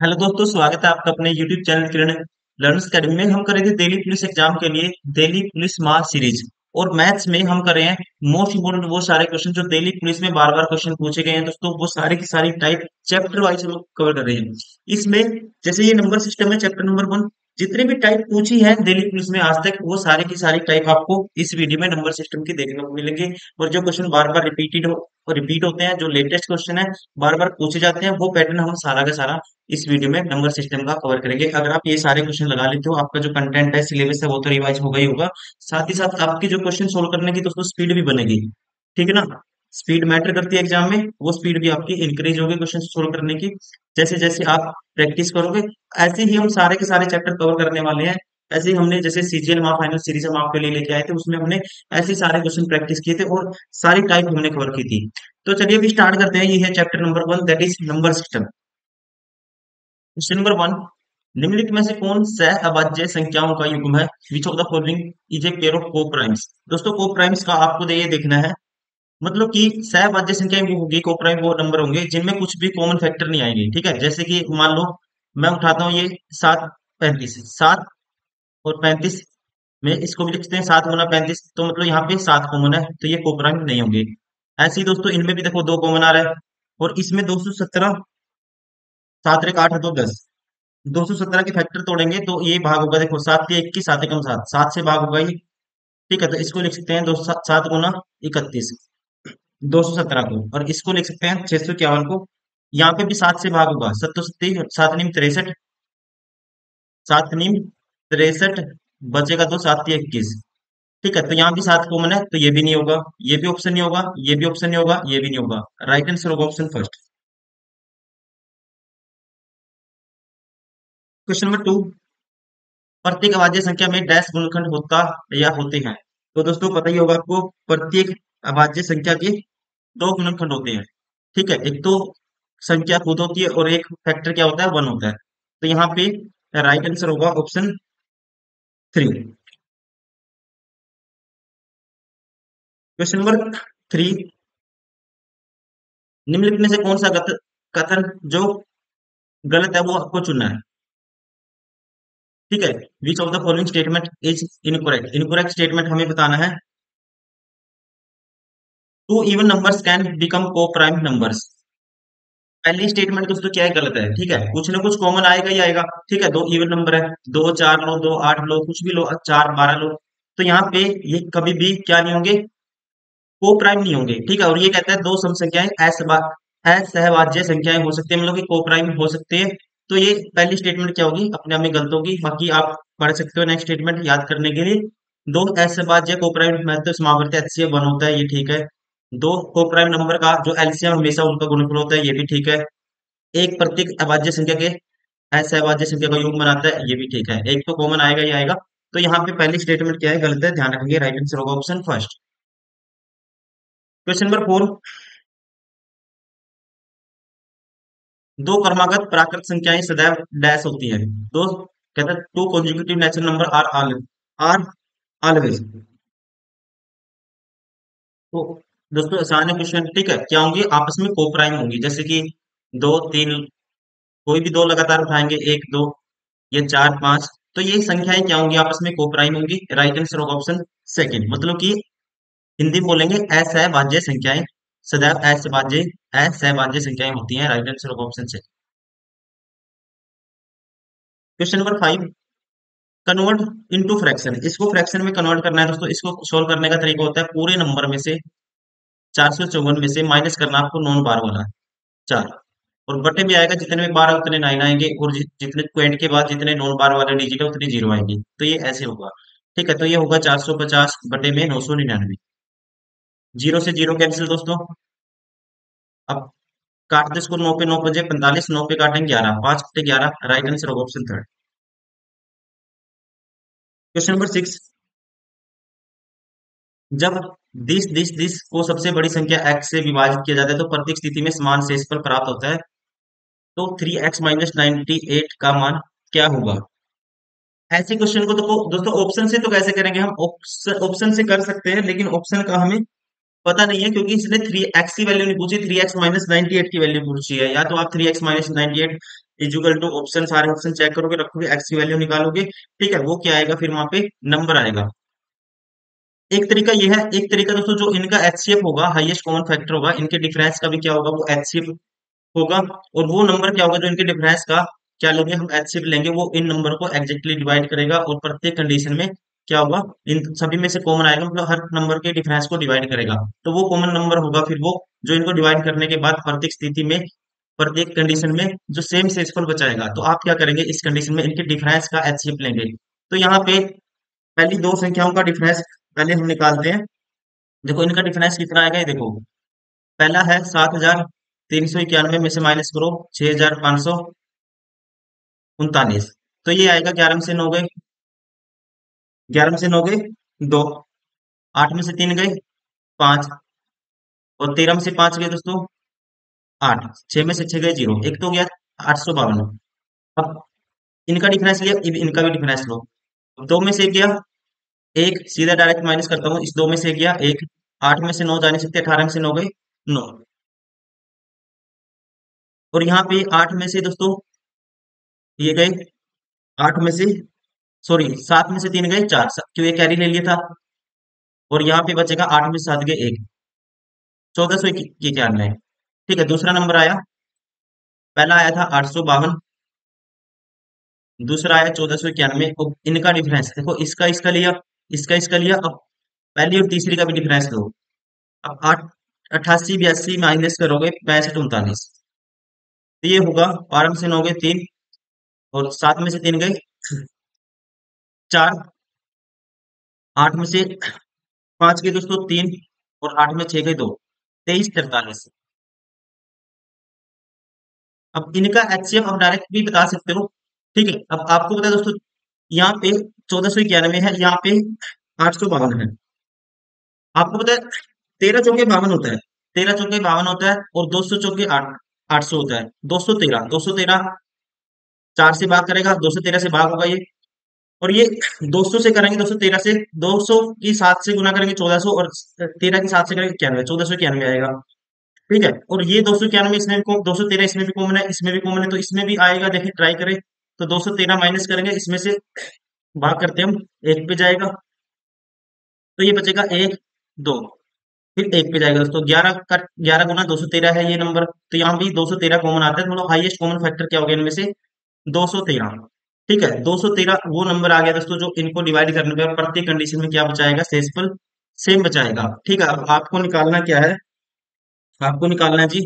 Hello दोस्तों, स्वागत है आपका अपने यूट्यूब चैनल किरण लर्नर्स अकेडमी में। हम कर रहे थे दिल्ली पुलिस एग्जाम के लिए दिल्ली पुलिस मास सीरीज। और मैथ्स में हम कर रहे हैं मोस्ट इंपोर्टेंट वो सारे क्वेश्चन जो दिल्ली पुलिस में बार बार क्वेश्चन पूछे गए हैं दोस्तों। वो सारे की सारी टाइप चैप्टर वाइज हम लोग कवर कर रहे हैं इसमें। जैसे ये नंबर सिस्टम है, चैप्टर नंबर 1। जितनी भी टाइप पूछी है दिल्ली पुलिस में आज तक, वो सारी की सारी टाइप आपको इस वीडियो में नंबर सिस्टम की देखने को मिलेंगे। और जो क्वेश्चन बार बार रिपीट होते हैं, जो लेटेस्ट क्वेश्चन है बार बार पूछे जाते हैं, वो पैटर्न हम सारा का सारा इस वीडियो में नंबर सिस्टम का कवर करेंगे। अगर आप ये सारे क्वेश्चन लगा लेते हो, आपका जो कंटेंट है, सिलेबस है, वो तो रिवाइज होगा ही होगा। साथ ही साथ आपकी जो क्वेश्चन सोल्व करने की दोस्तों स्पीड भी बनेगी। ठीक है ना। स्पीड मैटर करती है एग्जाम में, वो स्पीड भी आपकी इंक्रीज होगी क्वेश्चन सोल्व करने की। जैसे जैसे आप प्रैक्टिस करोगे, ऐसे ही हम सारे के सारे चैप्टर कवर करने वाले हैं। ऐसे ही हमने जैसे सीजीएल माह फाइनल सीरीज हम आपके लिए लेके आए थे, उसमें हमने ऐसे सारे क्वेश्चन प्रैक्टिस किए थे और सारी टाइप हमने कवर की थी। तो चलिए अभी स्टार्ट करते हैं। ये है chapter number 1, that is number system. Question number 1, निम्नलिखित में से कौन सह अभाज्य संख्याओं का युग्म है? Which of the following is a pair of को प्राइम्स? दोस्तों को प्राइम्स का आपको ये देखना है। मतलब कि सहभाज्य संख्याएं वो होगी, को प्राइम वो नंबर होंगे जिनमें कुछ भी कॉमन फैक्टर नहीं आएंगे। ठीक है, जैसे कि मान लो मैं उठाता हूँ ये 7 35, 7 और 35 में इसको भी लिखते हैं 7 गुना 35, तो मतलब यहाँ पे 7 कॉमन है, तो ये को प्राइम नहीं होंगे। ऐसे ही दोस्तों इनमें भी देखो 2 कॉमन आ रहा है। और इसमें 217, 7 और 1 8 2 10, 217 के फैक्टर तोड़ेंगे तो ये भाग होगा। देखो 7 के 21, 7 एकम 7, 7 से भाग होगा ये। ठीक है, तो इसको लिख सकते हैं 7 गुना 31, 217 को। और इसको लिख सकते हैं 651 को। यहाँ पे भी 7 से भाग होगा, 7 7 7 नीम 63, बचेगा तो 7 × 3 = 21। ठीक है, तो यहाँ भी 7 कॉमन है, तो ये भी नहीं होगा, ये भी ऑप्शन नहीं होगा, ये भी ऑप्शन नहीं होगा, ये भी नहीं होगा। राइट आंसर होगा ऑप्शन फर्स्ट। क्वेश्चन नंबर 2, प्रत्येक अभाज्य संख्या में डैश गुणनखंड होता या होते हैं? तो दोस्तों पता ही होगा आपको, प्रत्येक अभाज्य संख्या के 2 गुणनखंड होते हैं। ठीक है, एक तो संख्या खुद होती है और एक फैक्टर क्या होता है, 1 होता है। तो यहाँ पे राइट आंसर होगा ऑप्शन 3। क्वेश्चन नंबर 3, निम्नलिखित में से कौन सा कथन जो गलत है वो आपको चुनना है। ठीक है, which of the following statement is incorrect? Incorrect statement हमें बताना है। Two even numbers can become co prime numbers. पहली स्टेटमेंट दोस्तों क्या है, गलत है। ठीक है, कुछ ना कुछ कॉमन आएगा ही आएगा। ठीक है, 2 इवन नंबर है, 2 4 लो, 2 8 लो, कुछ भी लो, 4 12 लो। तो यहाँ पे ये कभी भी क्या नहीं होंगे, को प्राइम नहीं होंगे। ठीक है, और ये कहता है दो सम संख्याएं असहभाज्य संख्याएं हो सकती है, मतलब कि को प्राइम हो सकते हैं। तो ये पहली स्टेटमेंट क्या होगी, अपने आप में गलत होगी। बाकी आप पढ़ सकते हो नेक्स्ट स्टेटमेंट याद करने के लिए। दो असहभाज्य को प्राइम में तो समावर्ती एचसीएफ 1 होता है, ये ठीक है। दो को प्राइम नंबर का जो एलसीएम हमेशा उनका गुणनफल होता है, ये भी ठीक है। एक प्रत्येक अभाज्य संख्या के असहभाज्य संख्या का योग बनाता है, ये भी ठीक है। एक तो कॉमन आएगा ही आएगा। तो यहाँ पे पहली स्टेटमेंट क्या है, गलत है, ध्यान रखेंगे। राइट आंसर होगा ऑप्शन फर्स्ट। क्वेश्चन नंबर 4, दो क्रमागत प्राकृत संख्याएं सदैव डैश होती हैं। दो कहता है two consecutive natural number are always. तो दोस्तों आसान है क्वेश्चन। ठीक है, क्या होंगी, आपस में को प्राइम होंगी। जैसे कि 2 3, कोई भी दो लगातार उठाएंगे, 1 2 या 4 5, तो ये संख्याएं क्या होंगी, आपस में को प्राइम होंगी। राइट आंसर होगा ऑप्शन सेकंड। मतलब कि हिंदी में बोलेंगे असहभाज्य संख्याएं सदैव असहभाज्य संख्याएं होती हैं। राइट आंसर होगा option second. Question number 5, convert into fraction. इसको फ्रैक्शन में कन्वर्ट करना है दोस्तों। इसको सोल्व करने का तरीका होता है, पूरे नंबर में से 454 में से माइनस करना आपको नॉन बार वाला 4, और बटे में आएगा जितने में बार है उतने 9 आएंगे, और जितने पॉइंट के बाद जितने नॉन बार वाले डिजिट है उतनी 0 आएंगी। तो ये ऐसे होगा। ठीक है, तो ये होगा 450 बटे में 999। 0 से 0 कैंसिल दोस्तों। अब काट दो इसको, 9 पे 9 बजे 45, 9 पे काटेंगे 11, 5 बटे 11। राइट आंसर होगा ऑप्शन थर्ड। क्वेश्चन नंबर 6, जब दिस को सबसे बड़ी संख्या x से विभाजित किया जाता है तो प्रत्येक स्थिति में समान शेषफल प्राप्त होता है। तो 3x - 98 का मान क्या होगा? ऐसे क्वेश्चन को तो दोस्तों ऑप्शन से तो कैसे करेंगे हम, ऑप्शन से कर सकते हैं, लेकिन ऑप्शन का हमें पता नहीं है, क्योंकि इसने 3x की वैल्यू नहीं पूछी, 3x - 98 की वैल्यू पूछी है। या तो आप 3x - 98 इक्वल टू ऑप्शन, सारे ऑप्शन चेक करोगे, रखोगे, एक्स की वैल्यू निकालोगे, ठीक है, वो क्या आएगा, फिर वहां पे नंबर आएगा। एक तरीका ये है, एक तरीका दोस्तों जो इनका एचसीएफ होगा, हाईएस्ट कॉमन फैक्टर होगा, इनके डिफरेंस का भी क्या होगा, वो एचसीएफ होगा। और वो नंबर क्या होगा जो इनके डिफरेंस का क्या लेंगे हम, एचसीएफ लेंगे, वो इन नंबर को एग्जैक्टली डिवाइड करेगा और प्रत्येक कंडीशन में क्या होगा, इन सभी में से कॉमन आएगा, मतलब हर नंबर के डिफरेंस को डिवाइड करेगा। तो वो कॉमन नंबर होगा फिर वो, जो इनको डिवाइड करने के बाद प्रत्येक स्थिति में, प्रत्येक कंडीशन में जो सेम शेषफल बचाएगा। तो आप क्या करेंगे, इस कंडीशन में इनके डिफरेंस का एचसीएफ लेंगे। तो यहाँ पे पहली दो संख्याओं का डिफरेंस पहले हम निकालते हैं। देखो इनका डिफरेंस कितना आएगा, ये देखो, पहला है 7,391 में से माइनस करो 6,539, तो ये आएगा 11 में से 9 गए, 11 में से 9 गए 2, 8 में से 3 गए 5, और 13 में से 5 गए दोस्तों 8, 6 में से 6 गए 0, एक तो हो गया 852। अब इनका डिफरेंस लिया, अब इनका भी डिफरेंस लो। 2 में से गया एक, सीधा डायरेक्ट माइनस करता हूँ, इस 2 में से गया एक, 8 में से 9 जा नहीं सकते, 18 में से 9 गए 9, और यहाँ पे 8 में से दोस्तों ये गए, 8 में से, सॉरी 7 में से 3 गए 4, क्यों, ये कैरी ले लिया था, और यहाँ पे बचेगा 8 में से 7 गए 1, 1491। ठीक है, दूसरा नंबर आया, पहला आया था 852, दूसरा आया 1491। अब इनका डिफरेंस देखो, इसका इसका लिया, इसका इसका लिया, अब पहली और तीसरी का भी डिफरेंस लो। अब 8, 88 82 माइनस करोगे 65 39, तो ये होगा 12 में से 9 गए 3, और 7 में से 3 गए 4, 8 में से 5 गए दोस्तों 3, और 8 में 6 गए 2, 23 43। अब इनका एचसीएफ आप डायरेक्ट भी बता सकते हो, ठीक है। अब आपको पता है दोस्तों, यहाँ पे 1491 है, यहाँ पे 852 है। आपको पता है 13 चौके 52 होता है, 13 चौके 52 होता है, और 200 चौके 800 होता है। 213, 213 4 से भाग करेगा, 213 से भाग होगा ये, और ये 200 से करेंगे, 213 से, 200 की 7 से गुना करेंगे 1400, और 13 की 7 से करेंगे 91, 1491 आएगा। ठीक है, और ये 291 इसमें भी, 213 इसमें भी कॉमन है, इसमें भी कॉमन है, तो इसमें भी आएगा, देखिए ट्राई करें। तो 213 माइनस करेंगे, इसमें से भाग करते हम, एक पे जाएगा, तो ये बचेगा एक, दो, फिर एक पे जाएगा दोस्तों, 11 का 11 गुना 213 है ये नंबर, तो यहाँ भी 213 कॉमन आता है, मतलब हाईएस्ट कॉमन फैक्टर क्या हो गया इनमें से, 213। ठीक है, 213 वो नंबर आ गया दोस्तों जो इनको डिवाइड करने पर प्रत्येक कंडीशन में क्या बचाएगा, शेषफल सेम बचाएगा। ठीक है, अब आपको निकालना क्या है, आपको निकालना है जी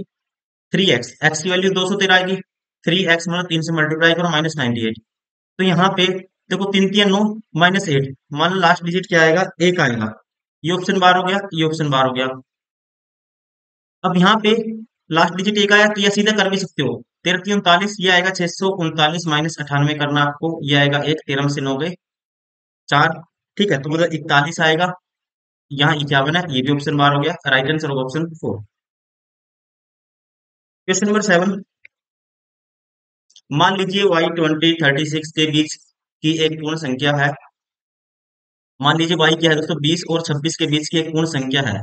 3x, एक्स की वैल्यू 213 आएगी, 3x मतलब 3 से मल्टीप्लाई करो -98। तो यहाँ पे देखो, 3 3 9 -8, मान लो लास्ट डिजिट क्या आएगा, एक आएगा, ये ऑप्शन बार हो गया, ये ऑप्शन बार हो गया। अब यहाँ पे लास्ट डिजिट एक आया, तो यह सीधा कर भी सकते हो, 13 3 39, ये आएगा 639 -98 करना आपको, ये आएगा एक, 13 में से 9 गए 4, ठीक है, तो मतलब 41 आएगा। यहाँ 51 है, ये भी ऑप्शन बार हो गया, राइट आंसर होगा ऑप्शन 4। क्वेश्चन नंबर 7, मान लीजिए y 20 36 के बीच की एक पूर्ण संख्या है। मान लीजिए y क्या है दोस्तों, 20 और 26 के बीच की एक पूर्ण संख्या है।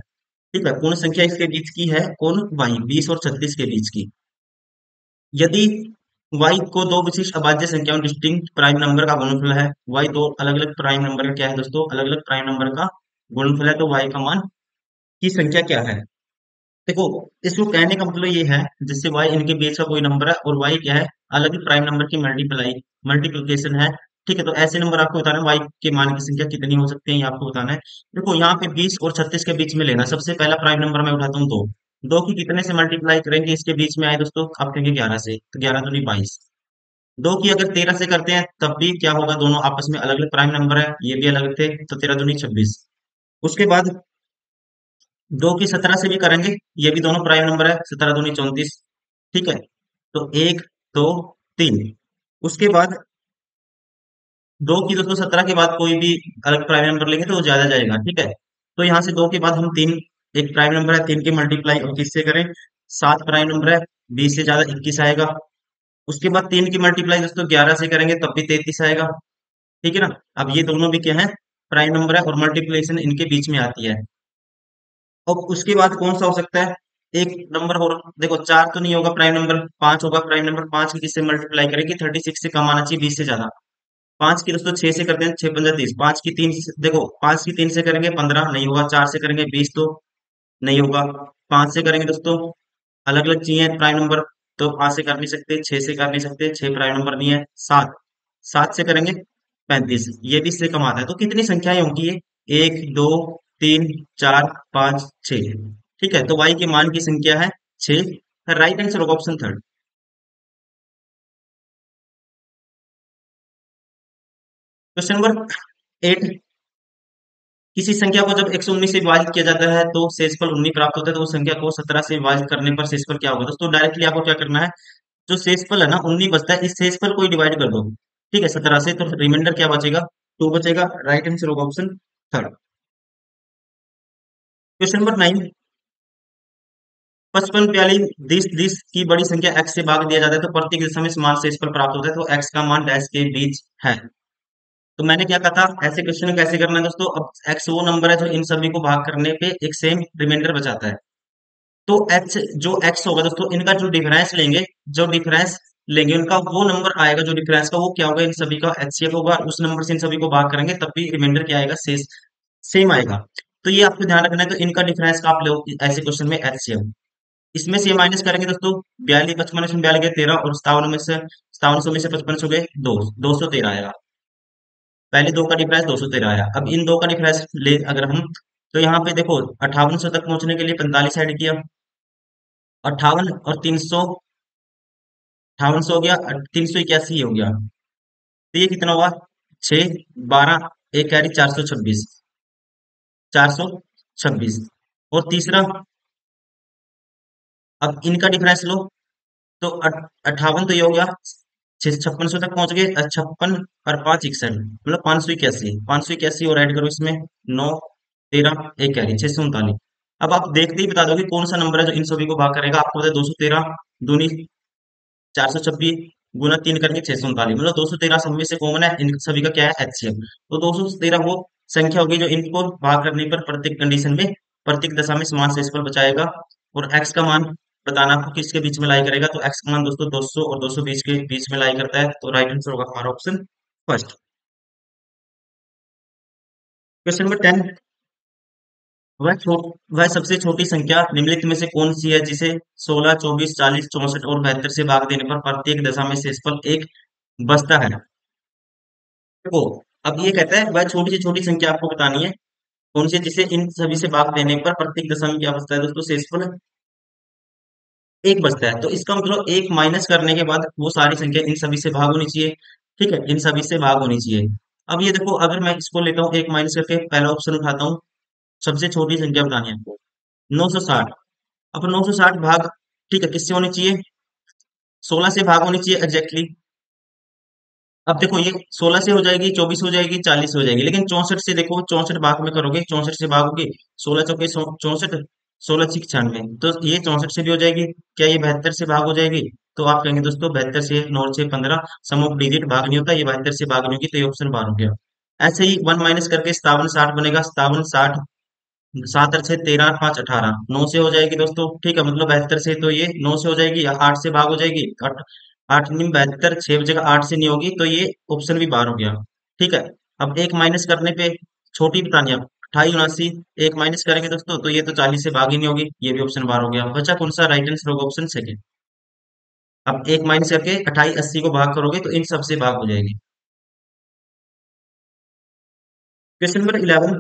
ठीक है, पूर्ण संख्या इसके बीच की है कौन, y, 20 और 36 के बीच की। यदि y को दो विशिष्ट अभाज्य संख्याओं डिस्टिंक्ट प्राइम नंबर का गुणनफल है, y दो अलग अलग प्राइम नंबर का क्या है दोस्तों, अलग अलग प्राइम नंबर का गुणनफल है, तो y का मान की संख्या क्या है। देखो, इसको कहने का मतलब ये है, जिससे y इनके बीच का कोई नंबर है, और y क्या है, अलग ही प्राइम नंबर की मल्टीप्लिकेशन है। ठीक है, तो ऐसे नंबर आपको बताना है y के मान की संख्या कितनी हो सकती है, ये आपको बताना है। देखो यहाँ पे 20 और 36 के बीच में लेना, सबसे पहला प्राइम नंबर मैं उठाता हूँ 2, 2 की कितने से मल्टीप्लाई करेंगे इसके बीच में आए दोस्तों, आप कहेंगे 11 से, तो 11 दूनी 22। 2 की अगर 13 से करते हैं तब भी क्या होगा, दोनों आपस में अलग अलग प्राइम नंबर है, ये भी अलग थे, तो 13 दूनी 26। उसके बाद 2 की 17 से भी करेंगे, ये भी दोनों प्राइम नंबर है, 17 दूनी 34। ठीक है, तो 1 2 3। उसके बाद 2 की दोस्तों 17 के बाद कोई भी अलग प्राइम नंबर लेंगे तो वो ज्यादा जाएगा। ठीक है, तो यहाँ से 2 के बाद हम 3, एक प्राइम नंबर है, 3 की मल्टीप्लाई और किससे करें, 7 प्राइम नंबर है, 20 से ज्यादा 21 आएगा। उसके बाद 3 की मल्टीप्लाई दोस्तों 11 से करेंगे तब भी 33 आएगा। ठीक है ना, अब ये दोनों भी क्या है, प्राइम नंबर है, और मल्टीप्लिकेशन इनके बीच में आती है। अब उसके बाद कौन सा हो सकता है, एक नंबर और देखो, 4 तो नहीं होगा प्राइम नंबर, 5 होगा प्राइम नंबर। 5 की किससे मल्टीप्लाई करेंगे? 36 से कम आना चाहिए, 20 से ज्यादा। 5 की दोस्तों 6 से करते हैं, 6 पंजा 30। 5 की 3 देखो, 5 की 3 से करेंगे 15, नहीं होगा। 4 से करेंगे 20, तो नहीं होगा। 5 से करेंगे दोस्तों, अलग अलग चाहिए प्राइम नंबर, तो 5 से कर नहीं सकते, 6 से कर नहीं सकते, 6 प्राइम नंबर नहीं है। 7, 7 से करेंगे 35, ये भी इससे कम आता है। तो कितनी संख्याएं होंगी ये? 1, 2, 3, 4, 5, 6। ठीक है, तो y के मान की संख्या है 6। राइट आंसर होगा ऑप्शन थर्ड। क्वेश्चन नंबर 8, किसी संख्या को जब 119 से विभाजित किया जाता है तो शेषफल 19 प्राप्त होता है, तो उस संख्या को 17 से विभाजित करने पर शेषफल क्या होगा? दोस्तों डायरेक्टली आपको क्या करना है, जो शेषफल है ना 19 बचता है, इस शेषफल को ही डिवाइड कर दो। ठीक है, 17 से, तो रिमाइंडर क्या बचेगा? 2 बचेगा। राइट आंसर होगा ऑप्शन थर्ड। क्वेश्चन नंबर 9, 55, 42, 30, 30 की बड़ी संख्या x से भाग दिया जाता है तो प्रत्येक दशा में समान शेषफल प्राप्त होता है, तो x का मान डैश के बीच है। तो मैंने क्या कहा था, ऐसे क्वेश्चन को कैसे करना है दोस्तों? अब x वो नंबर है जो इन सभी को भाग करने पे एक सेम रिमाइंडर बचाता है। तो h जो x होगा दोस्तों, इनका जो डिफरेंस लेंगे, जो डिफरेंस लेंगे उनका वो नंबर आएगा, जो डिफरेंस का वो क्या होगा? इन सभी का एचसीएफ होगा। उस नंबर से इन सभी को भाग करेंगे तब भी रिमाइंडर क्या आएगा? शेष सेम आएगा। तो ये आपको ध्यान रखना है। तो इनका डिफरेंस का आप लो ऐसे क्वेश्चन में एचसीएफ, इसमें से ये माइनस करेंगे दोस्तों। 42, 55 में 42 गए 13, और 57 में से 5700 में से 55 हो गए 2, 213 आएगा। पहले दो का डिफरेंस 213 आया। अब इन दो का डिफरेंस ले अगर हम, तो यहाँ पे देखो 5800 तक पहुंचने के लिए 45 ऐड किया, 58 और 300, 5800 हो गया, 381 हो गया। तो ये कितना हुआ? 6, 12, एक कैरी 426, 426। और तीसरा, अब इनका डिफरेंस लो, तो 58 तो ये हो गया, 5600 तक पहुंच गए। 56 और 5 61, मतलब 581, 581 और ऐड करो इसमें, 9, 13, एक कैरी 639। अब आप देखते ही बता दोगे कौन सा नंबर है जो इन सभी को भाग करेगा। आपको पता है 213 दूनी 426, गुना 3 करके 639, मतलब 213 सब में से कॉमन है, इन सभी का क्या है? एचसीएफ। तो 213 वो संख्या होगी जो इनको भाग करने पर प्रत्येक कंडीशन में, प्रत्येक दशा में समान शेषफल बचाएगा। और एक्स का मान बताना आपको किसके बीच में लाई करेगा, तो एक्स का मान दोस्तों 200 और 220 के बीच में लाई करता है। तो राइट आंसर होगा हमारा ऑप्शन फर्स्ट। क्वेश्चन नंबर 10, वह सबसे छोटी संख्या निम्नलिखित में से कौन सी है जिसे 16, 24, 40, 64 और 72 से भाग देने पर प्रत्येक दशा में शेषफल एक बचता है? देखो, अब ये कहता है वह छोटी से छोटी संख्या आपको बतानी है कौन सी है जिसे इन सभी से भाग देने पर प्रत्येक दशा में क्या बचता है? दोस्तों शेषफल एक बचता है। तो इसका मतलब एक माइनस करने के बाद वो सारी संख्या इन सभी से भाग होनी चाहिए। ठीक है, इन सभी से भाग होनी चाहिए। अब ये देखो, अगर मैं इसको लेता हूँ एक माइनस करके, पहला ऑप्शन उठाता हूँ, सबसे छोटी संख्या बतानी है आपको 960। अब 960 भाग, ठीक है, किससे होनी चाहिए? 16 से भाग होनी चाहिए एग्जैक्टली। अब देखो ये 16 से हो जाएगी, 24 हो जाएगी, 40 हो जाएगी, लेकिन 64 से देखो, 64 भाग में करोगे, 64 से भागोगे, 16 चौके 64, 16 छिक 96, तो ये 64 से भी हो जाएगी। क्या ये 72 से भाग हो जाएगी? तो आप कहेंगे दोस्तों 72 से 9 से 15, सम ऑफ डिजिट भाग नहीं होता, ये 72 से भाग नहीं होगी, तो ये ऑप्शन बार हो गया। ऐसे ही वन माइनस करके 57 60 बनेगा, 57 60, 7 और 6 13 और 5 18, 9 से हो जाएगी दोस्तों। ठीक है, मतलब 72 से, तो ये 9 से हो जाएगी या 8 से भाग हो जाएगी। 8, 8 नहीं 72, 6 जगह 8 से नहीं होगी, तो ये ऑप्शन भी बाहर हो गया। ठीक है, अब एक माइनस करने पे छोटी बतानी है, 28 79, एक माइनस करेंगे दोस्तों, तो ये तो 40 से भाग ही नहीं होगी, ये भी ऑप्शन बाहर हो गया। बचा कौन सा? राइट आंसर होगा ऑप्शन सेकेंड। अब एक माइनस करके 28 80 को भाग करोगे तो इन सबसे भाग हो जाएगी। क्वेश्चन नंबर 11,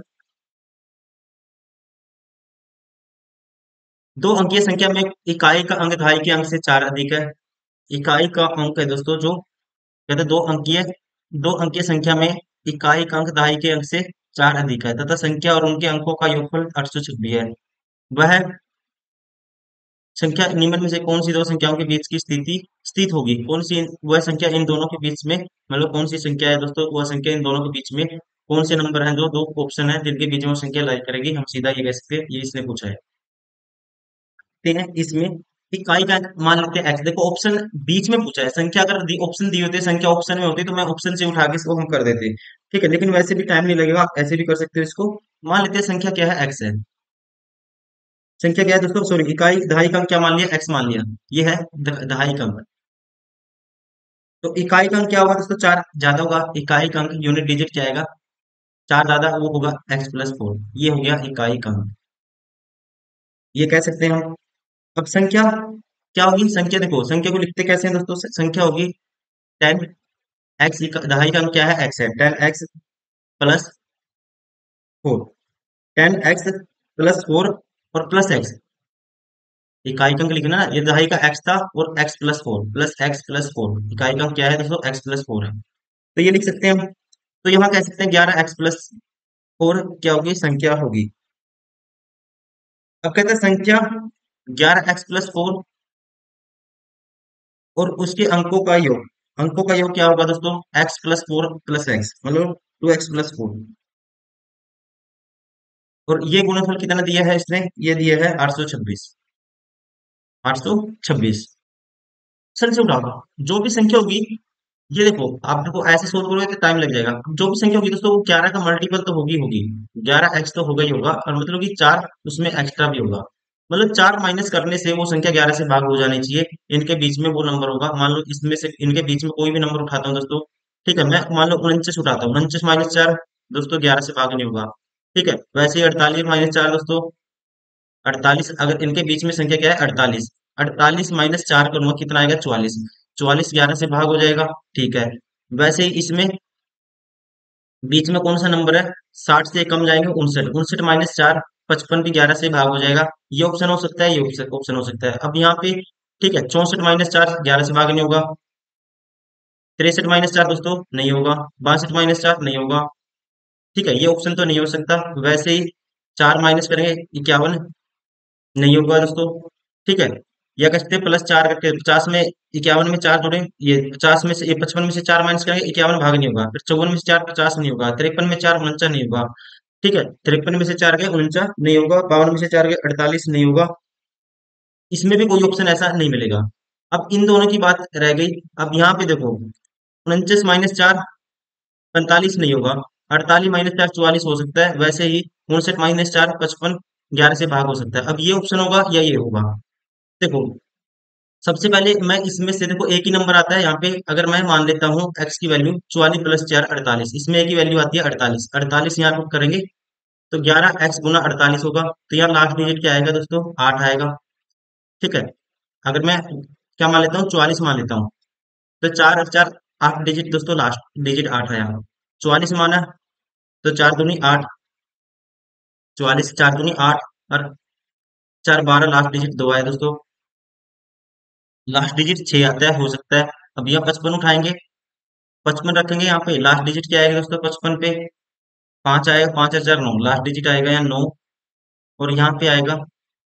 दो अंकीय संख्या में इकाई का अंक दहाई के अंक से 4 अधिक है। इकाई का अंक है दोस्तों, जो कहते हैं दो अंकीय संख्या में इकाई का अंक दहाई के अंक से 4 अधिक है तथा संख्या और उनके अंकों का योगफल 826 है। वह संख्या निम्न में से कौन सी दो संख्याओं के बीच की स्थिति स्थित होगी? कौन सी वह संख्या इन दोनों के बीच में, मतलब कौन सी संख्या है दोस्तों, वह संख्या इन दोनों के बीच में, कौन से नंबर हैं जो दो ऑप्शन है जिनके बीच में वो संख्या लाई करेगी? हम सीधा ये कह सकते हैं, ये इसने पूछा है। ठीक है, इसमें इकाई का मान लेते हैं एक्स। देखो ऑप्शन बीच में पूछा है, संख्या अगर ऑप्शन दी होती है, संख्या ऑप्शन में होती तो मैं ऑप्शन से उठा के इसको हम कर देते। ठीक है, लेकिन वैसे भी टाइम नहीं लगेगा, आप ऐसे भी कर सकते हो इसको। मान लेते हैं संख्या क्या है? एक्स है। संख्या क्या है दोस्तों, सॉरी इकाई दहाई का अंक क्या मान लिया, एक्स मान लिया। ये है दहाई का अंक। तो इकाई का अंक क्या होगा दोस्तों, चार ज्यादा होगा, इकाई का अंक यूनिट डिजिट क्या आएगा, चार ज्यादा, वो होगा x+4। ये हो गया इकाई का अंक, ये कह सकते हैं हम। अब संख्या क्या होगी, संख्या देखो संख्या को लिखते कैसे हैं दोस्तों, संख्या होगी 10x, दहाई का अंक क्या है, x है, 10x+4, 10x+4 और प्लस एक्स, इकाई का अंक लिखना ना, ये दहाई का x था और x+4 प्लस x+4, इकाई का अंक क्या है दोस्तों, x+4 है। तो ये लिख सकते हैं हम। तो यहाँ कह सकते हैं 11x+4 क्या होगी, संख्या होगी। अब कहते हैं संख्या 11x+4 और उसके अंकों का योग, अंकों का योग क्या होगा दोस्तों, x+4 प्लस एक्स, मतलब 2x+4। और ये गुणनफल कितना दिया है इसने, ये दिया है 826, 826। सर से उठाओ, जो भी संख्या होगी, ये देखो आप देखो ऐसे सोल्व करोगे तो टाइम लग जाएगा। जो भी संख्या होगी दोस्तों वो 11 का मल्टीपल तो होगी होगी, 11x तो होगा ही होगा, और मतलब कि 4 उसमें एक्स्ट्रा भी होगा। मतलब 4 माइनस करने से वो संख्या 11 से भाग हो जानी चाहिए, इनके बीच में वो नंबर होगा। मान लो इसमें से इनके बीच में कोई भी नंबर उठाता हूँ दोस्तों, ठीक है, मैं मान लो 49 उठाता हूँ, 49 - 4 दोस्तों 11 से भाग नहीं होगा। ठीक है, वैसे ही 48 - 4 दोस्तों 48, अगर इनके बीच में संख्या क्या है 48, 48 - 4 करूंगा कितना आएगा 44, 44 11 से भाग हो जाएगा। ठीक है, वैसे ही इसमें बीच में कौन सा नंबर है, 60 से कम जाएंगे 59, 59 - 4 55 भी 11 से भाग हो जाएगा। ये ऑप्शन हो सकता है, ये ऑप्शन हो सकता है। अब यहाँ पे ठीक है, 64 - 4 11 से भाग नहीं होगा, 63 - 4 दोस्तों नहीं होगा, 62 - 4 नहीं होगा। ठीक है, ये ऑप्शन तो नहीं हो सकता। वैसे ही 4 माइनस करेंगे 51 नहीं होगा दोस्तों। ठीक है, या कर सकते हैं +4 करके, 50 में 51 में 4 जोड़े, ये 50 में से, ये 55 में से 4 माइनस करेंगे 51 भाग नहीं होगा, फिर 54 में से 4 50 नहीं होगा, 53 में 4 49 नहीं होगा। ठीक है, 53 में से 4 गए 49 नहीं होगा, 52 में से 4 गए 48 नहीं होगा। इसमें भी कोई ऑप्शन ऐसा नहीं मिलेगा। अब इन दोनों की बात रह गई। अब यहाँ पे देखो 49 - 4 45 नहीं होगा, 48 - 4 44 हो सकता है। वैसे ही 59 - 4 55 11 से भाग हो सकता है। अब ये ऑप्शन होगा या ये होगा, देखो सबसे पहले मैं इसमें से देखो एक ही नंबर आता है यहाँ पे, अगर मैं मान लेता हूँ x की वैल्यू 44 + 4 48, इसमें एक ही वैल्यू आती है 48, 48 यहाँ पुट करेंगे तो 11x गुना 48 होगा। तो यहाँ लास्ट डिजिट क्या आएगा दोस्तों, 8 आएगा। ठीक है, अगर मैं क्या मान लेता हूँ 44 मान लेता हूँ, तो 4 और 4 8 डिजिट दोस्तों, लास्ट डिजिट 8 आया। 44 माना तो 4 दूनी 8, 44 4 दूनी 8 और 4 12, लास्ट डिजिट 2 आया दोस्तों, लास्ट डिजिट 6 आता है, हो सकता है। अब यहाँ 55 उठाएंगे, 55 रखेंगे, यहाँ पे लास्ट डिजिट क्या आएगा दोस्तों 55 पे, 5 आएगा, 5 और 4 9, लास्ट डिजिट आएगा यहाँ 9। और यहाँ पे आएगा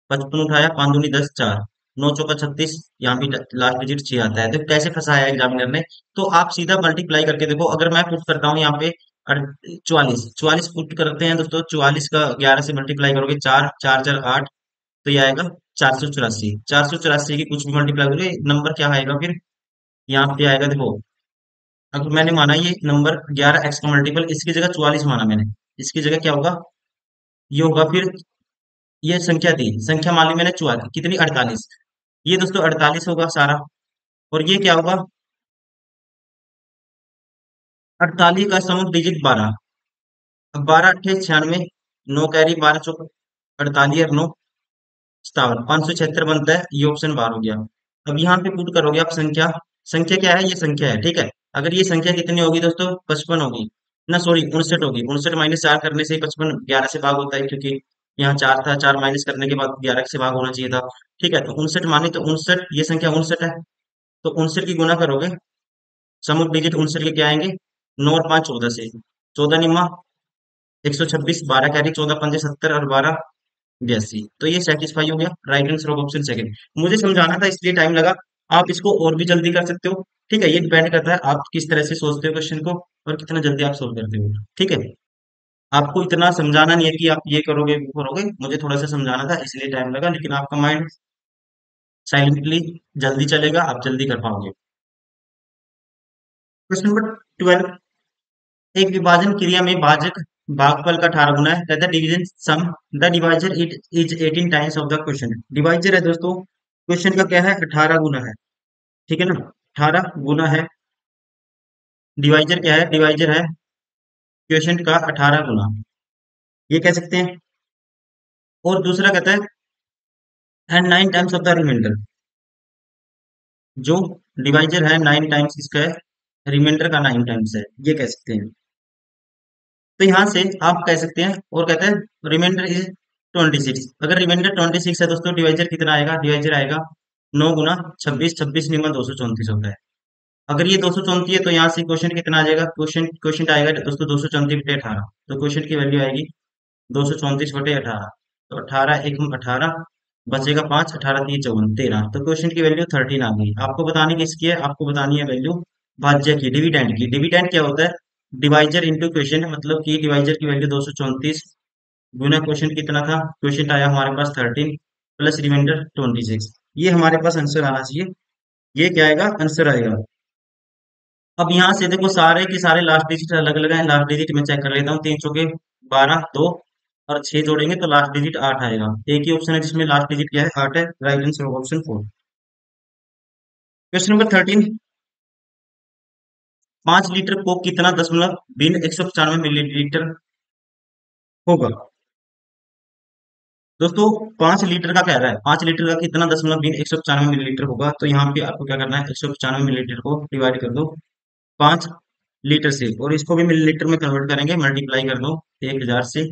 55 उठाया, 5 दूनी 10 4, 9 चौका 36, यहाँ भी लास्ट डिजिट 6 आता है। तो कैसे फंसाया एग्जामिनर ने, तो आप सीधा मल्टीप्लाई करके देखो। अगर मैं पुट करता हूँ यहाँ पे 44, 44 पुट करते हैं दोस्तों, 44 का 11 से मल्टीप्लाई करोगे 4 4 4 8, तो ये आएगा 484, 484 की कुछ भी मल्टीप्लाई करोगे नंबर क्या आएगा फिर, यहाँ पे आएगा देखो। अगर मैंने माना ये नंबर 11x का मल्टीपल, इसकी जगह 44 माना मैंने, इसकी जगह क्या होगा, ये होगा फिर, ये संख्या थी, संख्या मान ली मैंने 44 कितनी 48, ये दोस्तों 48 होगा सारा। और ये क्या होगा, 48 का सम डिजिट 12, अब 12 अट्ठे 96, 9 कैरी 12 चौक 48 और 9 57, 576 बनता है, ये ऑप्शन बार हो गया। अब यहाँ पे पुट करोगे आप संख्या, संख्या क्या है, ये संख्या है। ठीक है, अगर ये संख्या कितनी होगी दोस्तों 55 होगी ना, सॉरी 59 होगी, 59 - 4 करने से ही 55 11 से भाग होता है, क्योंकि यहाँ 4 था, 4 माइनस करने के बाद 11 से भाग होना चाहिए था। ठीक है, तो 59 मानी तो 59, ये संख्या 59 है, तो 59 की गुना करोगे, समुक डिजिट 59 के क्या आएंगे, 9 और 5 14 से, 14 निम्मा 126, 12 कैरी, 14 पंजे 70 और 12 82। तो ये सेटिस्फाई हो गया, right answer of option second. मुझे समझाना था इसलिए टाइम लगा, आप इसको और भी जल्दी कर सकते हो। ठीक है, ये डिपेंड करता है आप किस तरह से सोचते हो क्वेश्चन को और कितना जल्दी आप सोल्व करते हो। ठीक है, आपको इतना समझाना नहीं है कि आप ये करोगे वो करोगे, मुझे थोड़ा सा समझाना था इसलिए टाइम लगा, लेकिन आपका माइंड साइलेंटली जल्दी चलेगा, आप जल्दी कर पाओगे। क्वेश्चन नंबर 12, एक विभाजन क्रिया में भाजक भागफल का 18 गुना है। कहता है division sum the divisor it is 18 times of the question. Divisor है दोस्तों, क्वेश्चन का क्या है, 18 गुना है। ठीक है ना, 18 गुना है। डिवाइजर क्या है, डिवाइजर है क्वेश्चन का 18 गुना, ये कह सकते हैं। और दूसरा कहता है and 9 times of the reminder, जो डिवाइजर है 9 टाइम्स इसका है, रिमाइंडर का 9 टाइम्स है, ये कह सकते हैं। तो यहां से आप कह सकते हैं, और कहते हैं रिमाइंडर इज 26। अगर रिमाइंडर 26 है दोस्तों, डिवाइजर कितना आएगा, डिवाइजर आएगा 9 गुना 26, 26 निम्न 234 होता है। अगर ये 234 है तो यहाँ से क्वेश्चन कितना आ जाएगा, क्वेश्चन क्वेश्चन आएगा दोस्तों 234/18। तो क्वेश्चन की वैल्यू आएगी 234/18। तो 18 एक 18 बचेगा 5, 18 3 54 13। तो क्वेश्चन की वैल्यू 13 आ गई। आपको बतानी किसकी है, आपको बतानी है वैल्यू भाज्य की, डिविडेंड की। डिविडेंड क्या होता है, डिवाइजर इंटू क्वेश्चन, मतलब कि डिवाइजर की वैल्यू 234 गुना क्वेश्चन कितना था, क्वेश्चन आया हमारे पास 13 प्लस रिमाइंडर 26। ये हमारे पास आंसर आना चाहिए। ये क्या आएगा, आंसर आएगा। अब यहाँ से देखो सारे के सारे लास्ट डिजिट अलग अलग है। लास्ट डिजिट मैं चेक कर लेता हूँ, 3 चौके 12, 2 और 6 जोड़ेंगे तो लास्ट डिजिट 8 आएगा। एक ही ऑप्शन है जिसमें लास्ट डिजिट क्या है, 8 है। Right answer option 4। Question number 13, 5 litre को कितना दशमलव बिन 195 मिलीलीटर होगा। दोस्तों 5 लीटर का कह रहा है, 5 लीटर का कितना दशमलव बिन 195 मिलीलीटर होगा। तो यहाँ पे आपको क्या करना है, 195 मिलीलीटर को डिवाइड कर दो 5 लीटर से, और इसको भी मिलीलीटर में कन्वर्ट करेंगे, मल्टीप्लाई कर दो 1000 से।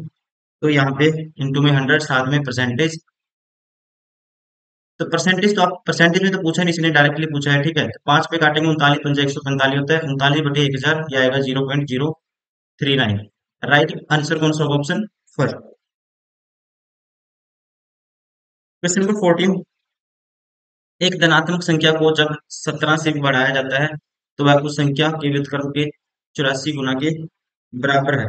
तो यहाँ पे इंटू में 100, साथ में परसेंटेज। तो परसेंटेज तो आप परसेंटेज में तो पूछा नहीं, इसने डायरेक्टली पूछा है। ठीक है, तो 5 पे काटेंगे 39 पंजा 145 होता है, 39/1000, ये आएगा 0.039। राइट आंसर कौन सा होगा, ऑप्शन फर्स्ट। क्वेश्चन नंबर 14, एक धनात्मक संख्या को जब 17 से बढ़ाया जाता है तो वह उस संख्या के व्युत्क्रम के 84 गुना के बराबर है।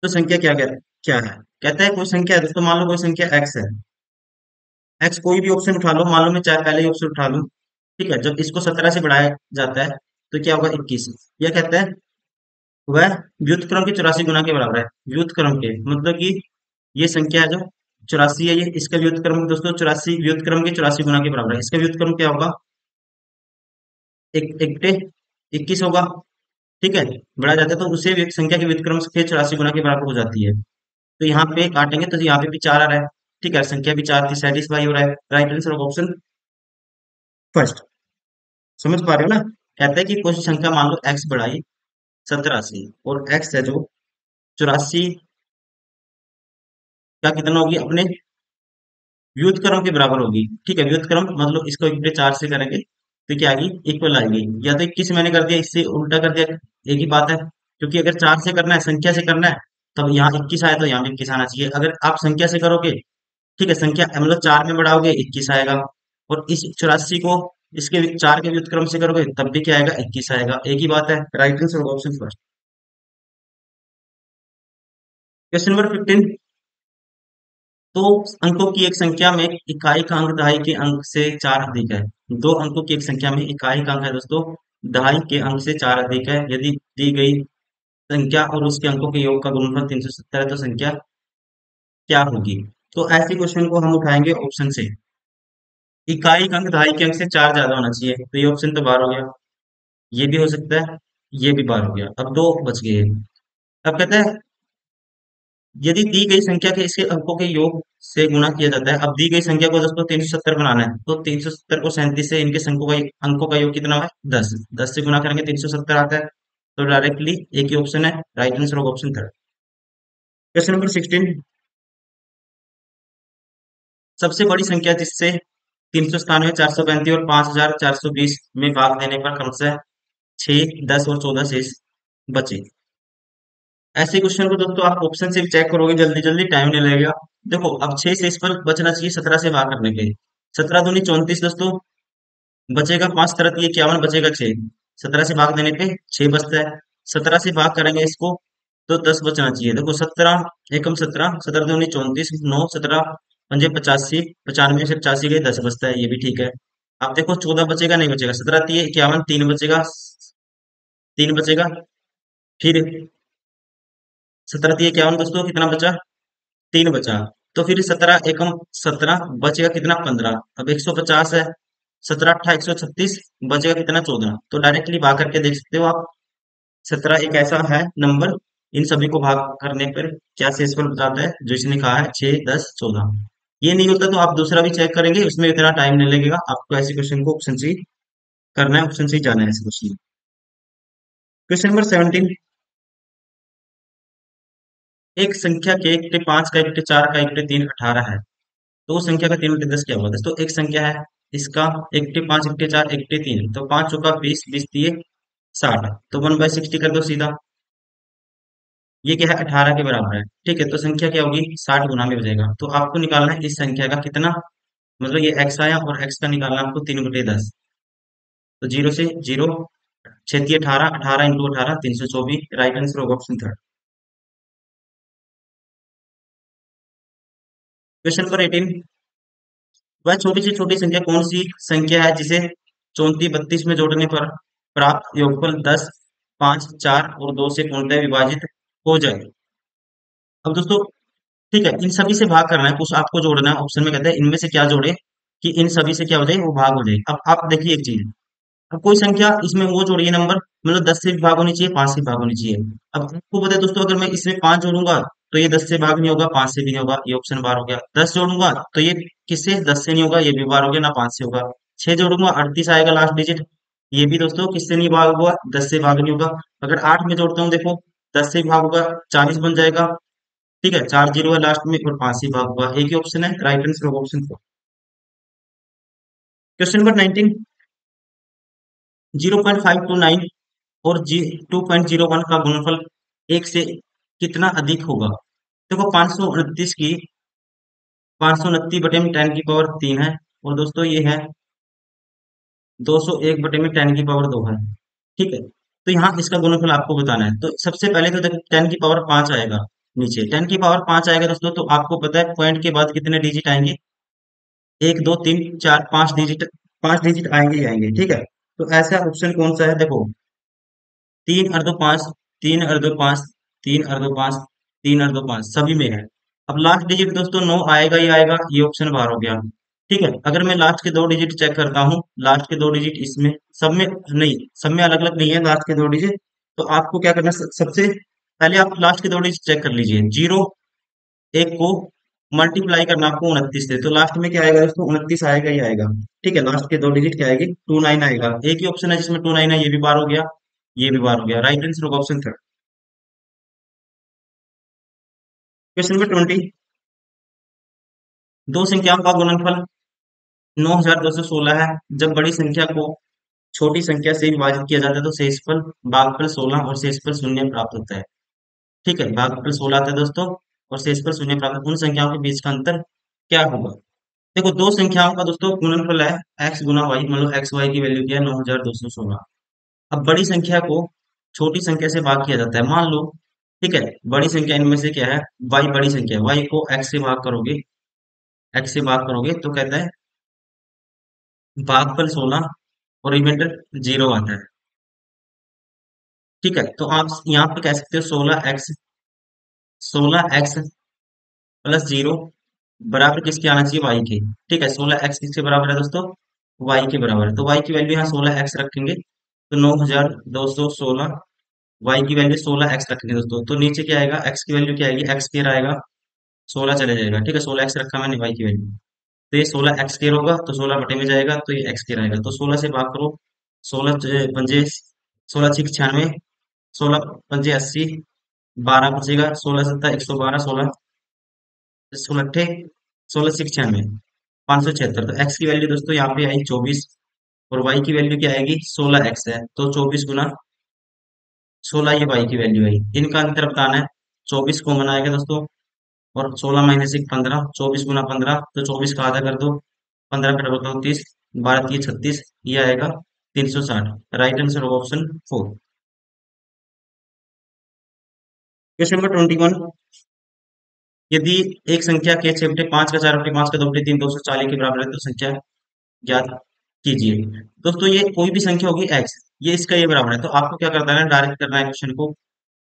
तो संख्या क्या क्या क्या है, कहता है कोई संख्या है दोस्तों, मान लो कोई संख्या एक्स है। एक्स कोई भी ऑप्शन उठा लो, मान लो मैं चाहे पहले ही ऑप्शन उठा लूं। ठीक है, जब इसको 17 से बढ़ाया जाता है तो क्या होगा, 21। यह कहता है वह व्युत्क्रम के 84 गुना के बराबर है। व्युत्क्रम के मतलब कि ये संख्या है जो 84 है, ये इसका व्युत्क्रम दोस्तों 84, व्युत्क्रम के 84 गुना के बराबर है। इसका व्युत्क्रम क्या होगा, एक एक 21 होगा। ठीक है, बढ़ा जाता है तो उसे संख्या के व्युत्क्रम के 84 गुना के बराबर हो जाती है। तो यहाँ पे काटेंगे तो यहाँ पे भी 4 आ रहा है। ठीक है, संख्या भी 4 थी, सेटिस्फाई हो रहा है। Right answer of option first. समझ पा रहे हो ना, कहता है कि कोई संख्या मान लो एक्स बढ़ाई 17 से, और एक्स है जो 84 का कितना होगी, अपने व्युत्क्रम के बराबर होगी। ठीक है, व्युत्क्रम मतलब इसको 1/4 से करेंगे तो क्या आएगी, इक्वल आएगी। या तो 21 मैंने कर दिया, इससे उल्टा कर दिया, एक ही बात है। क्योंकि अगर 4 से करना है, संख्या से करना है, तब यहाँ 21 आया तो यहाँ भी 21 आना चाहिए। अगर आप संख्या से करोगे, ठीक है, संख्या मतलब 4 में बढ़ाओगे 21 आएगा, और इस 84 को इसके 4 के व्युत्क्रम से करोगे तब भी क्या आएगा, 21 आएगा। एक ही बात है। राइट आंसर होगा ऑप्शन फर्स्ट। क्वेश्चन नंबर 15, दो अंकों की एक संख्या में इकाई का अंक दहाई के अंक से 4 अधिक है। दो अंकों की एक संख्या में इकाई का अंक है दोस्तों दहाई के अंक से 4 अधिक है। यदि दी गई संख्या और उसके अंकों के योग का गुणनफल 370 है तो संख्या क्या होगी। तो ऐसे क्वेश्चन को हम उठाएंगे ऑप्शन से। इकाई का अंक दहाई के अंक से 4 ज्यादा होना चाहिए, तो ये ऑप्शन तो बार हो गया। ये भी हो सकता है, ये भी बार हो गया। अब दो बच गए। अब कहते हैं यदि दी गई संख्या के इसके अंकों के योग से गुणा किया जाता है। अब दी गई संख्या को दोस्तों 370 बनाना है, तो 370 को 37 से इनके अंकों का योग कितना है, 10। 10 से गुणा करेंगे 370 आता है। तो डायरेक्टली एक ही ऑप्शन है, राइट आंसर होगा ऑप्शन थर्ड। क्वेश्चन नंबर 16, सबसे बड़ी संख्या जिससे 397, 435 और 5420 में भाग देने पर क्रमशः 6, 10 और 14 शेष बचे। ऐसे क्वेश्चन को दोस्तों आप ऑप्शन से भी चेक करोगे, जल्दी जल्दी टाइम नहीं लगेगा। देखो अब 6 से इस पर बचना चाहिए 17 से भाग करने पे। 17 दूनी 34 दोस्तों, बचेगा 5 तरह 51, बचेगा 6। 17 से भाग देने पे 6 बचता है। 17 से भाग करेंगे इसको तो 10 बचना चाहिए। देखो 17 एकम 17, 17 दूनी 34, 9, 17 पंजे 85, 95 से 85 गए 10 बचता है, ये भी ठीक है। अब देखो 14 बचेगा नहीं बचेगा, 17 3 51, 3 बचेगा, 3 बचेगा। फिर 17 दिए इक्यावन दोस्तों, कितना बचा? 3 बचा। तो फिर 17 एकम 17, बचेगा कितना? 15। अब 150 है, 17 अट्ठा 136, बचेगा कितना? 14। तो डायरेक्टली भाग करके देख सकते हो आप। 17 एक ऐसा है नंबर, इन सभी को भाग करने पर क्या शेषफल बताता है, जो इसने कहा है 6, 10, 14। ये नहीं होता तो आप दूसरा भी चेक करेंगे, उसमें इतना टाइम नहीं लगेगा आपको। ऐसे क्वेश्चन को ऑप्शन से ही करना है, ऑप्शन से ही जाना है ऐसे क्वेश्चन। Question number 17। एक संख्या के एकटे 5 का एकटे 4 का एकटे 3 18 है, तो उस संख्या का 3 बटे 10 क्या होगा? दोस्तों एक संख्या है, इसका एकटे 5 एकटे 4 एकटे 3, तो 5 चौका 20, 20 दिए 60, तो 1/60 कर दो सीधा। ये क्या है? 18 के बराबर है। ठीक है, तो संख्या क्या होगी? 60 गुना में हो जाएगा। तो आपको निकालना है इस संख्या का कितना, मतलब ये x आया और x का निकालना है आपको 3/10। तो जीरो से जीरो, 6 18, 18 इंटू 18 324। राइट आंसर होगा ऑप्शन थर्ड। Question number 18। वह छोटी से छोटी संख्या कौन सी संख्या है जिसे 34 32 में जोड़ने पर प्राप्त योगफल 10, 5, 4 और 2 से पूर्णतः विभाजित हो जाए? अब दोस्तों ठीक है, इन सभी से भाग करना है, कुछ आपको जोड़ना है। ऑप्शन में कहते हैं इनमें से क्या जोड़े कि इन सभी से क्या हो जाए, वो भाग हो जाए। अब आप देखिए एक चीज, अब कोई संख्या इसमें वो जोड़िए नंबर, मतलब 10 से भी भाग होनी चाहिए, 5 से भाग होनी चाहिए। अब आपको पता है दोस्तों, अगर मैं इसमें 5 जोड़ूंगा तो ये 10 से भाग नहीं होगा, 5 से भी नहीं होगा, ये ऑप्शन बार हो गया। 10 जोड़ूंगा तो ये किससे? 10 से नहीं होगा, ये भी बार हो गया, ना 5 से होगा। 6 जोड़ूंगा 38 आएगा लास्ट डिजिट, ये भी दोस्तों किससे नहीं भाग होगा? 10 से भाग नहीं होगा। अगर 8 में जोड़ता हूँ देखो, 10 से भाग होगा, 40 बन जाएगा। ठीक है, 4 जीरो है लास्ट में और 5 से भाग होगा। एक ही ऑप्शन है, राइट आंसर होगा ऑप्शन 4। Question number 19। 0.529 और जी 2.01 का गुणनफल एक से कितना अधिक होगा? देखो 529 की 529 बटे में 10 की पावर 3 है, और दोस्तों ये है 201 बटे में 10 की पावर 2 है। ठीक है, तो यहाँ इसका गुणनफल आपको बताना है। तो सबसे पहले तो देखो 10 की पावर 5 आएगा, नीचे 10 की पावर 5 आएगा दोस्तों, तो आपको पता है पॉइंट के बाद कितने डिजिट आएंगे? 1 2 3 4 5 डिजिट, 5 डिजिट आएंगे ही आएंगे। ठीक है, तो ऐसा ऑप्शन कौन सा है? देखो 3 और 2 5, 3 और 2 5, 3 और 2 5, 3 और 2 5 सभी में है। अब लास्ट डिजिट दोस्तों 9 आएगा ही आएगा, ये ऑप्शन बाहर हो गया। ठीक है, अगर मैं लास्ट के दो डिजिट चेक करता हूँ, लास्ट के दो डिजिट इसमें सब में नहीं, सब में अलग अलग नहीं है लास्ट के दो डिजिट। तो आपको क्या करना है, सबसे पहले आप लास्ट के दो डिजिट चेक कर लीजिए। जीरो एक को मल्टीप्लाई करना आपको 29 से, तो लास्ट में क्या आएगा दोस्तों? 29 आएगा ही आएगा। ठीक है, लास्ट के दो डिजिट क्या आएगी? 29 आएगा। एक ही ऑप्शन है जिसमें 29 है, ये भी बार हो गया, ये भी बार हो गया। राइट आंसर होगा ऑप्शन थर्ड। Question number 20। दो संख्याओं का गुणनफल 9216 है। जब बड़ी संख्या को छोटी संख्या से विभाजित किया जाता है तो शेषफल भागफल 16 और शेषफल शून्य प्राप्त होता है। ठीक है, भागफल 16 आता है दोस्तों और शेषफल शून्य प्राप्त होता है। उन संख्याओं के बीच का अंतर क्या होगा? देखो दो संख्याओं का दोस्तों गुणनफल है एक्स गुना वाई, मतलब एक्स वाई की वैल्यू क्या है? 9216। अब बड़ी संख्या को छोटी संख्या से भाग किया जाता है, मान लो। ठीक है, बड़ी संख्या इनमें से क्या है? वाई बड़ी संख्या है, वाई को एक्स से भाग करोगे, एक्स से भाग करोगे तो कहता है भागफल 16 और रिमाइंडर 0 आता है। ठीक है, तो आप यहाँ पे कह सकते हो 16x प्लस 0 बराबर किसके आना चाहिए? वाई के। ठीक है, 16x किसके बराबर है दोस्तों? वाई के बराबर है। तो वाई की वैल्यू यहाँ 16x रखेंगे, तो 9216। वाई की वैल्यू 16x रखेंगे दोस्तों, तो नीचे क्या आएगा? x की वैल्यू क्या आएगी? x स्क्वायर आएगा, 16 चले जाएगा। ठीक है, 16x रखा मैंने वाई की वैल्यू, तो ये 16x स्क्वायर होगा, तो 16 बटे में जाएगा तो ये x स्क्वायर आएगा। तो 16 से भाग करो, 16 पंजे 16 छिक 96, 16 पंजे 80, 12 बचेगा, 16 सत्ता 112, 16 16 अट्ठे 16 छिक 96, 576। तो x की वैल्यू दोस्तों यहाँ पे आई 24, और y की वैल्यू क्या आएगी? 16x है, तो 24 गुना 16 ये y की वैल्यू आई। इनका अंतर बताना है, 24 कॉमन आएगा दोस्तों, और 16 माइनस 1 15, 24 गुना 15, तो 24 का आधा कर दो, 15 का डबल करो 30, 12 3 36, ये आएगा 360। राइट आंसर होगा ऑप्शन 4। Question number 21। यदि एक संख्या के 6 बटे 5 का 4 बटे 5 का 2 बटे 3 240 के बराबर है तो संख्या ज्ञात कीजिए। दोस्तों ये कोई भी संख्या होगी x, ये इसका ये बराबर है, तो आपको क्या करना है? डायरेक्ट करना है क्वेश्चन को।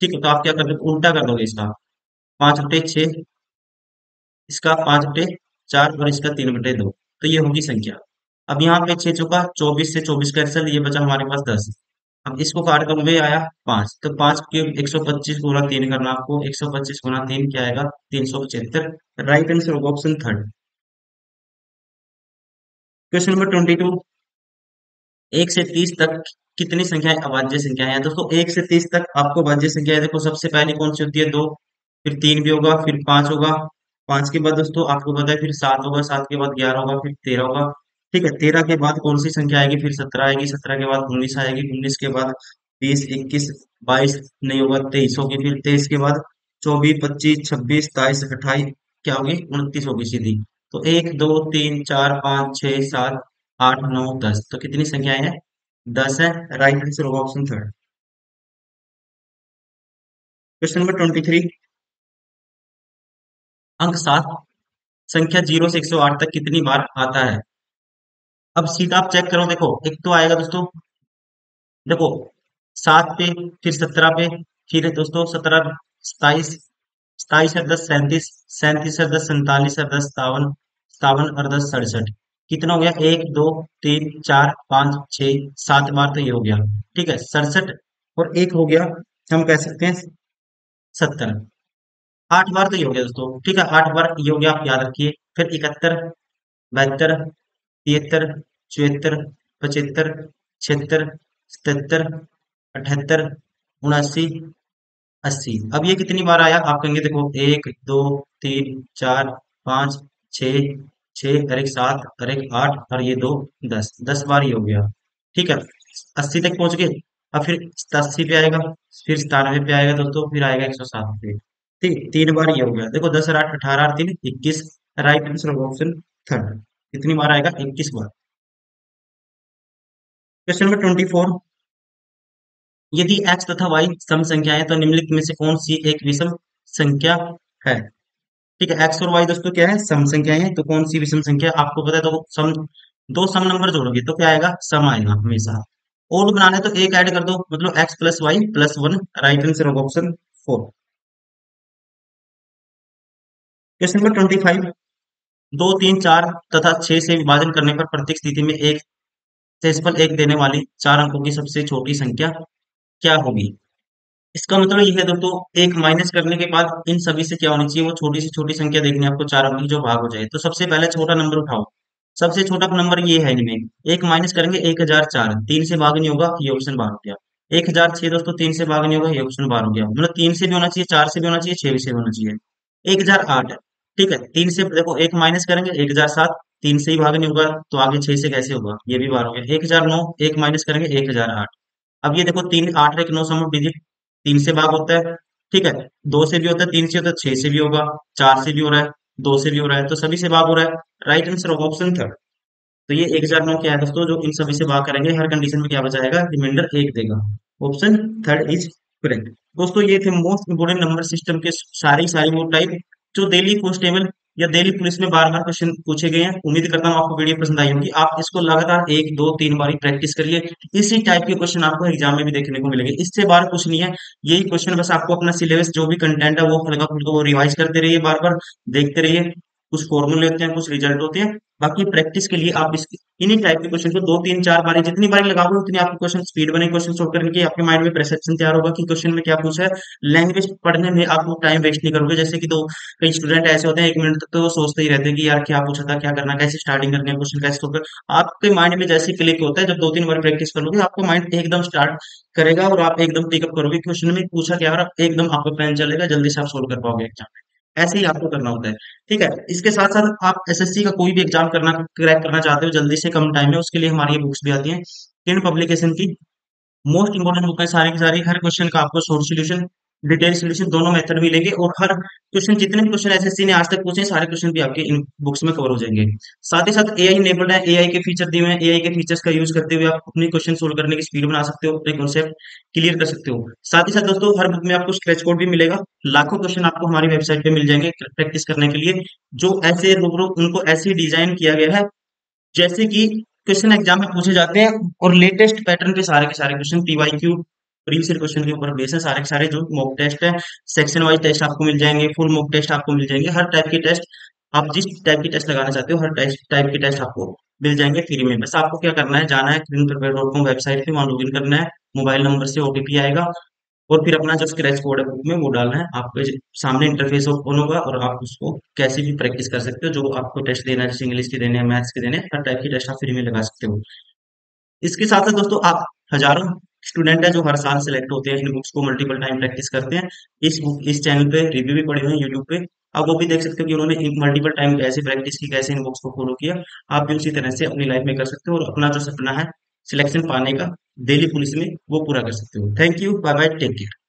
ठीक है, तो आप क्या कर दोगे, उल्टा कर दोगे इसका, 5/6, इसका 5/4 और इसका 3/2, तो ये होगी संख्या। अब यहाँ पे 6 चौका 24, से 24 कैंसिल, ये बचा हमारे पास 10। अब इसको काट करोगे आया 5, तो 5 क्यूब 125 गुना 3 करना आपको, 125 गुना 3 क्या आएगा, 375। राइट आंसर होगा ऑप्शन थर्ड। क्वेश्चन नंबर 22, 1 से 30 तक कितनी संख्याएं अभाज्य संख्याएं हैं। दोस्तों 1 से 30 तक आपको अभाज्य संख्या देखो, सबसे पहली कौन सी होती है, 2, फिर 3 भी होगा, फिर 5 होगा, 5 के बाद दोस्तों आपको पता है फिर 7 होगा, 7 के बाद 11 होगा, फिर 13 होगा। ठीक है, 13 के बाद कौन सी संख्या आएगी, फिर 17 आएगी, 17 के बाद 19 आएगी, 19 के बाद 20, 21, 22 नहीं होगा, 23 होगी, फिर 23 के बाद 24, 25, 26, 27, 28 क्या होगी, 29 होगी सीधी। तो 1, 2, 3, 4, 5, 6, 7, 8, 9, 10, तो कितनी संख्याएं हैं, 10 है। राइट आंसर होगा ऑप्शन थर्ड। क्वेश्चन नंबर 23, अंक 7 संख्या 0 से 108 तक कितनी बार आता है। अब सीधा आप चेक करो, देखो एक तो आएगा दोस्तों, देखो 7 पे, फिर 17 पे, फिर दोस्तों 17, 27, 27 है 10 37, 37 है 10 47 है 10 57, 57 और 10 67, कितना हो गया, 1 2 3 4 5 6 7 बार, तो ये हो गया। ठीक है, 67 और एक हो गया, हम कह सकते हैं 70, 8 बार तो ये हो गया दोस्तों। ठीक है, 8 बार ये हो गया, आप याद रखिए। फिर 71, 72, 73, 74, 75, 76, 77, 78, 79, 80। अब ये कितनी बार आया, आप कहेंगे देखो 1 2 3 4 5 6, 6 और एक 7 और एक 8 और ये 2 10, 10 बार ये हो गया। ठीक है, 80 तक पहुंच गए। अब फिर 87 पे आएगा, फिर 97 पे आएगा दोस्तों, फिर आएगा 107 पे। ठीक, 3 बार ये हो गया, देखो 10 और 8 18 और 3 21। Right answer option third. कितनी बार आएगा, 21 बार। क्वेश्चन नंबर 24, यदि x तथा y सम संख्या है तो निम्नलिखित में से कौन सी एक विषम संख्या है। ठीक है, x और y दोस्तों क्या है, सम संख्याएं हैं, तो कौन सी विषम संख्या आपको पता है, तो सम, दो सम नंबर जोड़ोगे तो क्या आएगा, सम आएगा हमेशा। और बनाने तो एक ऐड कर दो, मतलब x + y + 1। राइट आंसर होगा ऑप्शन फोर। क्वेश्चन नंबर 25, 2 3 4 तथा 6 से विभाजन करने पर प्रत्येक स्थिति में एक शेषफल 1 देने वाली 4 अंकों की सबसे छोटी संख्या क्या होगी। इसका मतलब ये है दोस्तों, एक माइनस करने के बाद इन सभी से क्या होनी चाहिए, वो छोटी से छोटी संख्या देखनी है आपको, 4 अंक की जो भाग हो जाए। तो सबसे पहले छोटा नंबर उठाओ, सबसे छोटा नंबर ये है इनमें, एक माइनस करेंगे 1004, 3 से भाग नहीं होगा, ये ऑप्शन बाहर हो गया। 1006 दोस्तों, 3 से भाग नहीं होगा, ये ऑप्शन बाहर हो गया। मतलब 3 से भी होना चाहिए, 4 से भी होना चाहिए, 6 से भी होना चाहिए। 1008, ठीक है, 3 से देखो एक माइनस करेंगे 1007, 3 से ही भाग नहीं होगा, तो आगे 6 से कैसे होगा, ये भी बाहर हो गया। 1009, एक माइनस करेंगे 1008। अब ये देखो 3 8 और 1 9 सम डिजिट, 3 से भाग होता है। ठीक है, 2 से भी होता है, 3 से होता है, 6 से भी होगा, 4 से भी हो रहा है, 2 से भी हो रहा है, तो सभी से भाग हो रहा है। राइट आंसर होगा ऑप्शन थर्ड। तो ये 1009 क्या है दोस्तों, जो इन सभी से भाग करेंगे हर कंडीशन में क्या बचाएगा, रिमाइंडर 1 देगा। Option third is correct. दोस्तों ये थे मोस्ट इंपोर्टेंट नंबर सिस्टम के सारी सारी वो टाइप जो डेली कांस्टेबल या दिल्ली पुलिस में बार बार क्वेश्चन पूछे गए हैं। उम्मीद करता हूँ आपको वीडियो पसंद आई होगी। आप इसको लगातार 1 2 3 बार प्रैक्टिस करिए, इसी टाइप के क्वेश्चन आपको एग्जाम में भी देखने को मिलेंगे। इससे बाहर कुछ नहीं है, यही क्वेश्चन, बस आपको अपना सिलेबस जो भी कंटेंट है वो हल्का फुल्का वो रिवाइज करते रहिए, बार बार देखते रहिए। कुछ फॉर्मूले होते हैं, कुछ रिजल्ट होते हैं। बाकी प्रैक्टिस के लिए आप इस इन्हीं टाइप के क्वेश्चन को 2 3 4 बारी, जितनी बारी लगाओगे उतनी आपकी क्वेश्चन स्पीड बने, क्वेश्चन सोल्व करने की आपके माइंड में परसेप्शन तैयार होगा कि क्वेश्चन में क्या पूछा है। लैंग्वेज पढ़ने में आप टाइम वेस्ट नहीं करोगे, जैसे कि, तो कई स्टूडेंट ऐसे होते हैं 1 मिनट तक तो वो सोचते ही रहते हैं कि यार क्या पूछा था, क्या करना, कैसे स्टार्टिंग करनी है, क्वेश्चन कैसे सोल्व कर। आपके माइंड में जैसे क्लिक होता है, जब 2 3 बार प्रैक्टिस करोगे आपको माइंड एकदम स्टार्ट करेगा और आप एकदम पिकअप करोगे क्वेश्चन में पूछा क्या, और आप एकदम आपका प्लान चलेगा, जल्दी से आप सोल्व कर पाओगे एग्जाम में। ऐसे ही आपको करना होता है। ठीक है, इसके साथ साथ आप एसएससी का कोई भी एग्जाम करना, क्रैक करना चाहते हो जल्दी से कम टाइम में, उसके लिए हमारी ये बुक्स भी आती हैं इन पब्लिकेशन की। मोस्ट इंपोर्टेंट बुक है सारी की सारी, हर क्वेश्चन का आपको शॉर्ट सॉल्यूशन, डिटेल सॉल्यूशन दोनों मेथड मिलेंगे, और हर क्वेश्चन, जितने भी क्वेश्चन एसएससी ने आज तक पूछे हैं, सारे क्वेश्चन भी आपके इन बुक्स में कवर हो जाएंगे। साथ ही साथ एआई इनेबल्ड है, एआई के फीचर दिए हुए हैं, एआई के फीचर्स का यूज करते हुए आप अपनी क्वेश्चन सोल्व करने की स्पीड बना सकते हो, अपने कॉन्सेप्ट क्लियर कर सकते हो। साथ ही साथ दोस्तों हर बुक में आपको स्क्रैच कोड भी मिलेगा, लाखों क्वेश्चन आपको हमारी वेबसाइट पे मिल जाएंगे प्रैक्टिस करने के लिए, जो ऐसे रूबरू उनको ऐसे डिजाइन किया गया है जैसे कि क्वेश्चन एग्जाम में पूछे जाते हैं, और लेटेस्ट पैटर्न पे सारे के सारे question, PYQ previous year question के ऊपर बेस है सारे के सारे जो मॉक टेस्ट है, सेक्शन वाइज टेस्ट आपको मिल जाएंगे, फुल मॉक टेस्ट आपको मिल जाएंगे, हर टाइप के टेस्ट आप जिस टाइप की टेस्ट लगाना चाहते हो हर टाइप के टेस्ट आपको मिल जाएंगे फ्री में। बस आपको क्या करना है, जाना है cleanprepare.com वेबसाइट पे, वहां लॉगिन करना है, मोबाइल नंबर से ओटीपी आएगा और फिर अपना जो स्क्रैच कोड है बुक में वो डालना है, आपके सामने इंटरफेस ओपन होगा और आप उसको कैसे भी प्रैक्टिस कर सकते हो, जो आपको टेस्ट देना है, जैसे इंग्लिश के देने हैं, मैथ्स के देने हैं, हर टाइप की टेस्ट आप फ्री में लगा सकते हो। इसके साथ साथ दोस्तों आप हजारों स्टूडेंट है जो हर साल सिलेक्ट होते हैं, इन बुक्स को मल्टीपल टाइम प्रैक्टिस करते हैं। इस चैनल पे रिव्यू भी पड़े हुए हैं यूट्यूब पे, आप वो भी देख सकते हो कि उन्होंने मल्टीपल टाइम कैसे प्रैक्टिस की, कैसे इन बुक्स को फॉलो किया। आप भी उसी तरह से अपनी लाइफ में कर सकते हो और अपना जो सपना है सिलेक्शन पाने का दिल्ली पुलिस में वो पूरा कर सकते हो। Thank you, bye bye, take care.